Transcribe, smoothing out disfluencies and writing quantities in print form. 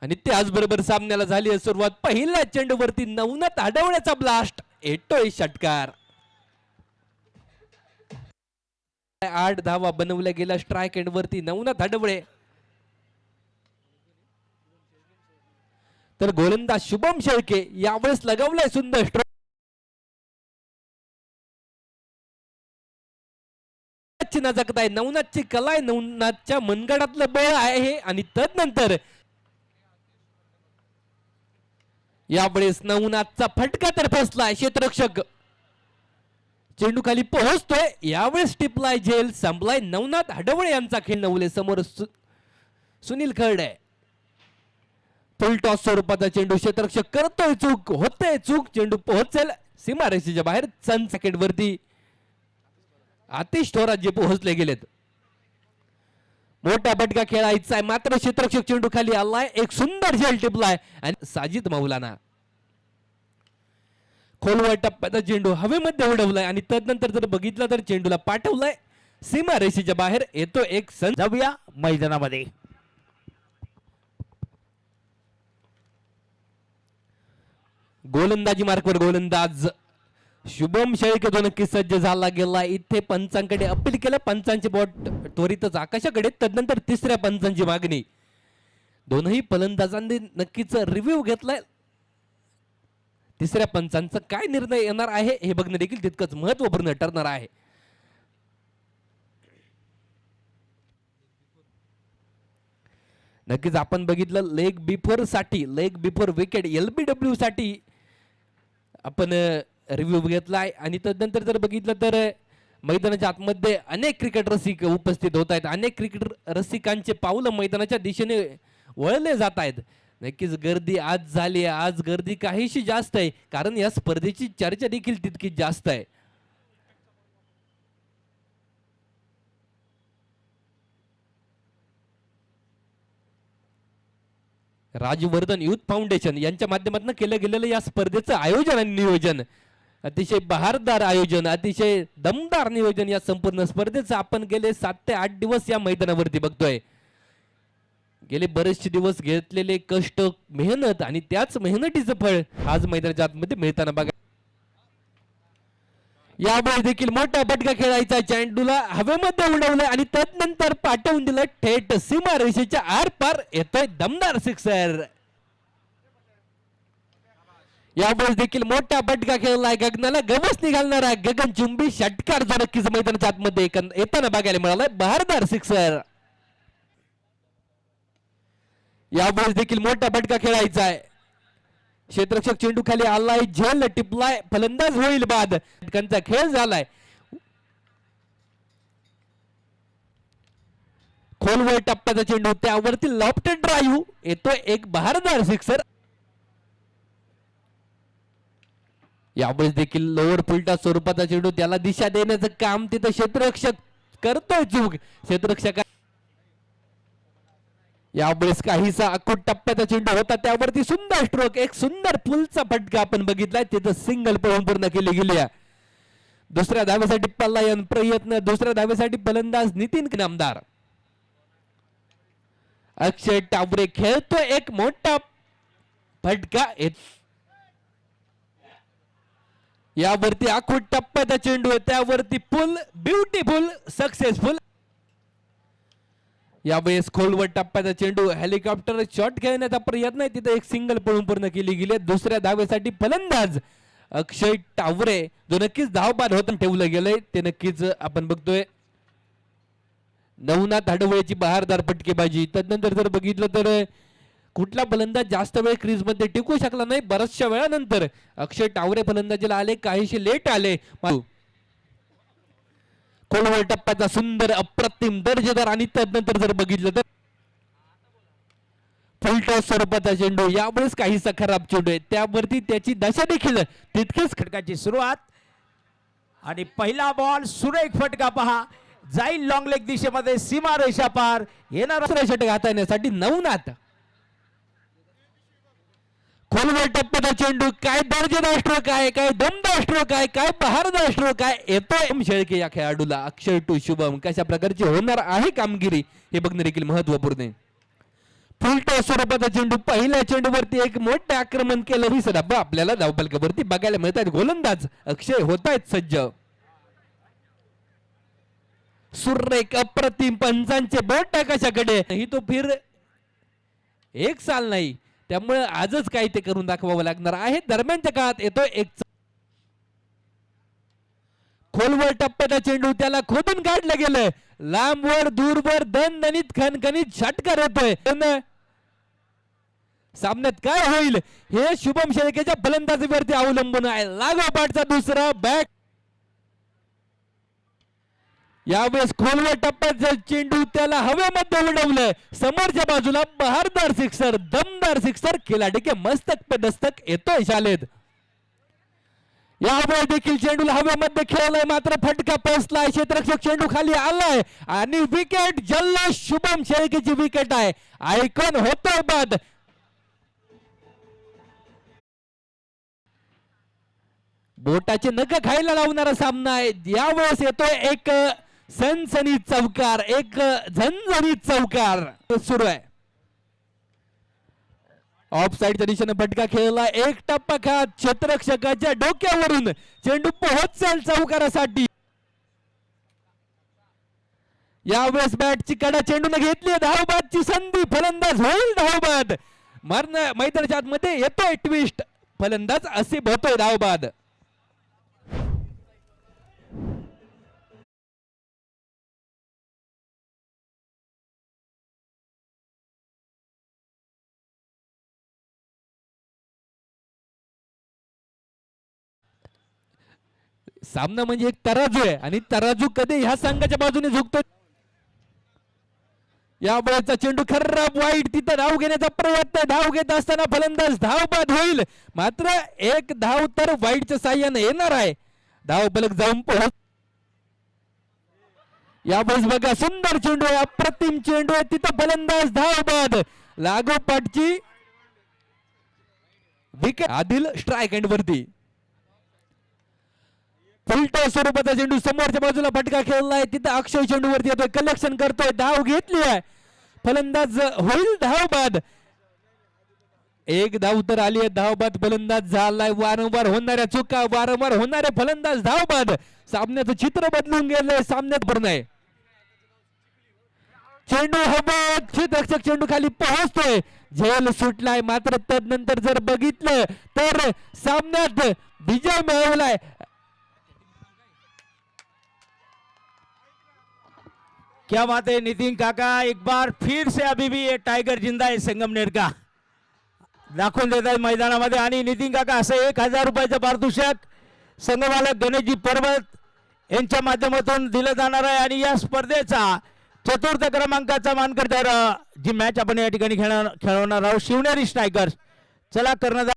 आणि त्याचबरोबर सामन्याला झाली आहे सुरुवात. पहिल्या चेंडूवरती नवनाथ आडवण्याचा ब्लास्ट, येतोय षटकार. 8 धावा बनवल्या गेल्या स्ट्राइक एंड वरती नवनाथ आडवळे. तर गोलंदाज शुभम शेळके यावेळेस लगावलाय सुंदर स्ट्रोक. नजकताय नवनाथची कला आहे, नवनाथच्या मनगडातलं बळ आहे. आणि तदनंतर यावेळेस नवनाथचा फटका तर फसलाय. क्षेत्ररक्षक चेंडू खाली पोहोचतोय. यावेळेस टिपलाय झेल, संपलाय नवनाथ आडवळे यांचा खेळ. नवले समोर सुनील खर्डे. फुल टॉस स्वरूपाचा चेंडू, क्षेत्ररक्षक करतोय चूक, होतोय चूक, चेंडू पोहोचेल सीमारेषेच्या बाहेर. सन सेकंड वरती आतिश थोरात जे पोहोचले गेलेत. मोठा फटका खेळायचा आहे, मात्र क्षेत्ररक्षक चेंडू खाली आलाय. एक सुंदर झेल टिपलाय आणि साजिद मौलाना खोलवर टप्प्याचा चेंडू हवेमध्ये उडवलाय आणि तदनंतर जर बघितलं तर चेंडूला पाठवलाय सीमारेषेच्या बाहेर. येतो एक सन. जाऊया मैदानामध्ये. गोलंदाजी मार्कवर गोलंदाज शुभम शेळके जो नक्की सज्ज झाला गेला. इथे पंचांकडे अपील केलं, पंचांचे बॉट त्वरितच आकाशाकडे. तदनंतर तिसऱ्या पंचांची मागणी. दोनही फलंदाजांनी नक्कीच रिव्ह्यू घेतलाय. तिसऱ्या पंचांचा काय निर्णय येणार आहे हे बघणं देखील तितकंच महत्वपूर्ण ठरणार आहे. नक्कीच आपण बघितलं लेग बिफोर साठी, लेग बिफोर विकेट LBW साठी आपण रिव्ह्यू घेतलाय. आणि तदनंतर जर बघितलं तर मैदानाच्या आतमध्ये अनेक क्रिकेट रसिक उपस्थित होत आहेत. अनेक क्रिकेट रसिकांचे पावलं मैदानाच्या दिशेने वळले जात आहेत. नक्कीच गर्दी आज झाली आहे. आज गर्दी काहीशी जास्त आहे, कारण या स्पर्धेची चर्चा देखील तितकीच जास्त आहे. राजवर्धन युथ फाउंडेशन यांच्या माध्यमातून केलं गेलेलं या स्पर्धेचं आयोजन आणि नियोजन अतिशय बहारदार आयोजन, अतिशय दमदार नियोजन या संपूर्ण स्पर्धेचं आपण गेले 7 ते 8 दिवस या मैदानावरती बघतोय. गेले बरेचसे दिवस घेतलेले कष्ट, मेहनत आणि त्याच मेहनतीचं फळ आज मैदानाच्या आतमध्ये मिळताना बघा. यामुळे देखील मोठा फटका खेळायचा, चेंडूला हवेमध्ये उडवलं आणि तदनंतर पाठवून दिलं थेट सीमारेषेच्या आर पार. येतोय दमदार सिक्सर. यामुळे देखील मोठा फटका खेळलाय, गगनाला गवस निघालणारा गगनचुंबी षटकार जो नक्कीच मैदानाच्या आतमध्ये येताना बघायला मिळालाय. बहारदार सिक्सर. यामुळे देखील मोठा फटका खेळायचा आहे. क्षेत्ररक्षक चेंडू खाली आलाय, झेल टिपलाय, फलंदाज होईल बाद. फटकांचा खेळ झालाय. खोलवर टप्प्याचा चेंडू, त्यावरती लॉफ्टेड ड्राईव्ह, येतोय एक बहारदार सिक्सर. यावेळेस देखील लोअर फुलटा स्वरूपाचा चेंडू, त्याला दिशा देण्याचं काम तिथं क्षेत्ररक्षक करतोय चूक. क्षेत्ररक्षक यावेळेस काहीसा अकुट टप्प्याचा चेंडू होता, त्यावरती सुंदर स्ट्रोक, एक सुंदर पुलचा फटका आपण बघितलाय. तिथं सिंगल पळून पूर्ण केली गेली. दुसऱ्या धावेसाठी पलायन प्रयत्न, दुसऱ्या धावेसाठी फलंदाज नितीन नामदार. अक्षय टावरे खेळतोय एक मोठा फटका. यावरती आखूट टप्प्याचा चेंडू आहे, त्यावरती पुल, ब्युटिफुल, सक्सेसफुल. यावेळेस खोलवर टप्प्याचा चेंडू, हेलिकॉप्टर शॉट खेळण्याचा प्रयत्न आहे, तिथे एक सिंगल पळून पूर्ण केली गेली. दुसऱ्या धावेसाठी फलंदाज अक्षय टावरे जो नक्कीच धावबाद होत ठेवलं गेलंय, ते नक्कीच आपण बघतोय. नवनाथ आडवळेची बहारदार फटकेबाजी. तदनंतर जर बघितलं तर कुठला फलंदाज जास्त वेळ क्रीज मध्ये टिकू शकला नाही. बऱ्याचशा वेळानंतर अक्षय टावरे फलंदाजीला आले, काहीशी लेट आले. खोलवर टप्प्याचा सुंदर, अप्रतिम, दर्जेदार. आणि तदनंतर जर बघितलं तर फुलटॉस स्वरूपाचा चेंडू, यावेळेस काहीसा खराब चेंडू आहे, त्यावरती त्याची दशा देखील तितकेच. खटकाची सुरुवात आणि पहिला बॉल, सुरेख फटका पहा, जाईल लॉंग लेग दिशेमध्ये, सीमारेषा पार. येणार षटक हाताळण्यासाठी नवनाथ. खोलवर टप्प्याचा चेंडू, काय दर्जेदार स्ट्रोक आहे, काय दमदार स्ट्रोक आहे, काय बहारदार स्ट्रोक आहे. येतोय शेळके या खेळाडूला. अक्षय टू शुभम कशा प्रकारची होणार आहे कामगिरी हे बघणं देखील महत्वपूर्ण आहे. फुलटॉस स्वरूपाचा चेंडू पहिल्या चेंडूवरती एक मोठे आक्रमण केलं विसर आपल्याला धावफलकावरती बघायला मिळत आहेत. गोलंदाज अक्षय होत आहेत सज्ज. सुरेख अप्रतिम पंचांचे बोट कशाकडे ही तो फिर एक साल नाही, त्यामुळे आजच काही ते करून दाखवावं लागणार आहे. दरम्यानच्या काळात येतो एक खोलवर टप्प्याचा चेंडू त्याला खोदून काढलं गेलं. लांबवर दूरवर दणदणीत खणखणीत षटकार येतोय. सामन्यात काय होईल हे शुभम शेळकेच्या फलंदाजीवरती अवलंबून आहे. लागोपाठचा दुसरा बॅट. यावेळेस खोलवर टप्प्याचा चेंडू त्याला हवेमध्ये उडवलंय. समोरच्या बाजूला बहारदार सिक्सर, दमदार सिक्सर. खिलाडी के मस्तक पे दस्तक येतोय शालेद. यावेळेस देखील चेंडूला हवेमध्ये खेळलाय, मात्र फटका पोचलाय. क्षेत्ररक्षक चेंडू खाली आलाय आणि विकेट. जल्लोष शुभम शेळकेची विकेट आहे. आयकॉन होतोय बाद. बोटाचे नख खायला लावणारा सामना आहे. यावेळेस येतोय एक सनसनीत चौकार, एक झणझणीत चौकार सुरू आहे. ऑफ साइडच्या दिशेने फटका खेळला. एक टप्पा खात क्षेत्ररक्षकाच्या डोक्यावरून चेंडू पोहोचेल चौकारासाठी. यावेळेस बॅटची कडा चेंडूने घेतली. धावबादची संधी. फलंदाज होईल धावबाद. मैदानाच्या आतमध्ये येतोय ट्विस्ट. फलंदाज असे होतोय धावबाद. सामना म्हणजे एक तराजू आहे आणि तराजू कधी ह्या संघाच्या बाजूने झुकतो. या वेळेचा चेंडू खराब वाईट. तिथं धाव घेण्याचा प्रयत्न. धाव घेत असताना फलंदाज धावबाद होईल, मात्र एक धाव तर वाईटच्या साह्याने येणार आहे. धाव फलक जाऊन पोहोच. यावेळेस बघा सुंदर चेंडू आहे, अप्रतिम चेंडू आहे. तिथं फलंदाज धावबाद. लागोपाठची विकेट. आदिल स्ट्राइक एंड वरती. फुलटॉस स्वरूपाचा चेंडू समोरच्या बाजूला फटका खेळलाय. तिथं अक्षय चेंडू वरती येतोय, कलेक्शन करतोय. धाव घेतली आहे. फलंदाज होईल धावबाद. एक धाव तर आली आहे. धावबाद फलंदाज झालाय. वारंवार होणाऱ्या चुका, वारंवार होणारे फलंदाज धावबाद. सामन्याचं चित्र बदलून गेलंय. सामन्यात पूर्ण आहे. चेंडू हवेत. क्षेत्ररक्षक चेंडू खाली पोहोचतोय. झेल सुटलाय, मात्र तदनंतर जर बघितलं तर सामन्यात विजय मिळवलाय. क्या बात है नितिन काका. एक बार फिर से अभी भी ये टाइगर जिंदा है संगमनेर का. दाखवून देत आहे मैदानामध्ये. आणि नितिन काका असं 1000 रुपयाचं पारितोषिक संघमालक गणेशजी पर्वत यांच्या माध्यमातून दिलं जाणार आहे. आणि या स्पर्धेचा 4th क्रमांकाचा मानकरी तर जी मॅच आपण या ठिकाणी खेळवणार आहोत शिवनेरी स्ट्रायकर्स. चला कर्णधार